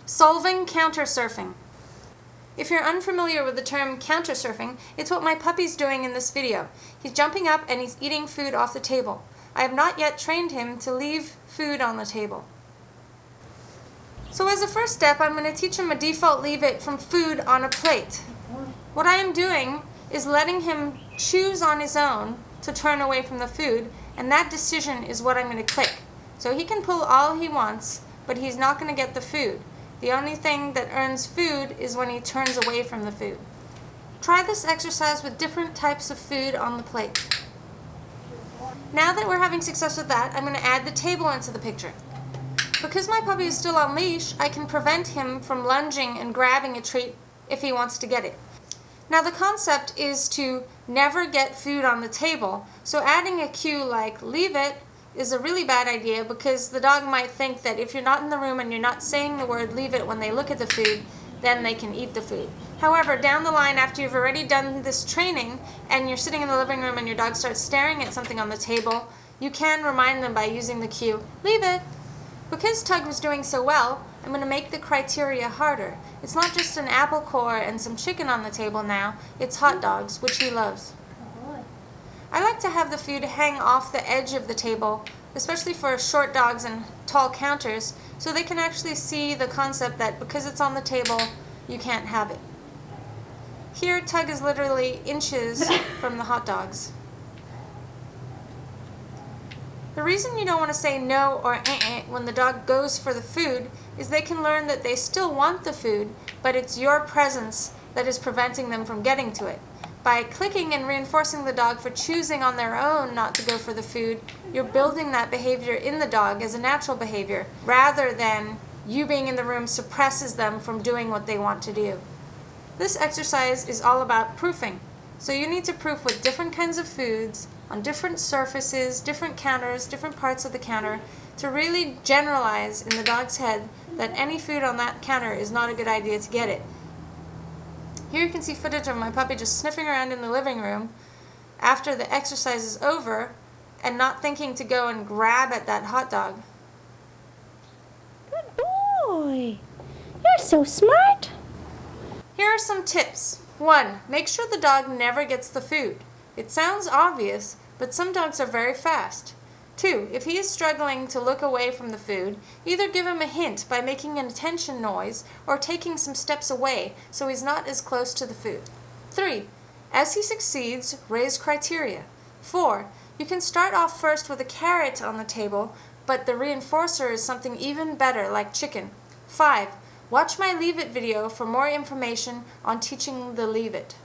Solving counter-surfing. If you're unfamiliar with the term counter-surfing, it's what my puppy's doing in this video. He's jumping up and he's eating food off the table. I have not yet trained him to leave food on the table. So as a first step, I'm going to teach him a default leave it from food on a plate. What I am doing is letting him choose on his own to turn away from the food, and that decision is what I'm going to click. So he can pull all he wants, but he's not going to get the food. The only thing that earns food is when he turns away from the food. Try this exercise with different types of food on the plate. Now that we're having success with that, I'm going to add the table into the picture. Because my puppy is still on leash, I can prevent him from lunging and grabbing a treat if he wants to get it. Now the concept is to never get food on the table, so adding a cue like leave it is a really bad idea because the dog might think that if you're not in the room and you're not saying the word leave it when they look at the food, then they can eat the food. However, down the line after you've already done this training and you're sitting in the living room and your dog starts staring at something on the table, you can remind them by using the cue, leave it. Because Tug was doing so well, I'm going to make the criteria harder. It's not just an apple core and some chicken on the table now, it's hot dogs, which he loves. I like to have the food hang off the edge of the table, especially for short dogs and tall counters, so they can actually see the concept that because it's on the table, you can't have it. Here, Tug is literally inches from the hot dogs. The reason you don't want to say no or when the dog goes for the food is they can learn that they still want the food, but it's your presence that is preventing them from getting to it. By clicking and reinforcing the dog for choosing on their own not to go for the food, you're building that behavior in the dog as a natural behavior, rather than you being in the room suppresses them from doing what they want to do. This exercise is all about proofing. So you need to proof with different kinds of foods, on different surfaces, different counters, different parts of the counter, to really generalize in the dog's head that any food on that counter is not a good idea to get it. Here you can see footage of my puppy just sniffing around in the living room after the exercise is over and not thinking to go and grab at that hot dog. Good boy. You're so smart. Here are some tips. 1. Make sure the dog never gets the food. It sounds obvious, but some dogs are very fast. 2. If he is struggling to look away from the food, either give him a hint by making an attention noise or taking some steps away so he's not as close to the food. 3. As he succeeds, raise criteria. 4. You can start off first with a carrot on the table, but the reinforcer is something even better like chicken. 5. Watch my Leave It video for more information on teaching the Leave It.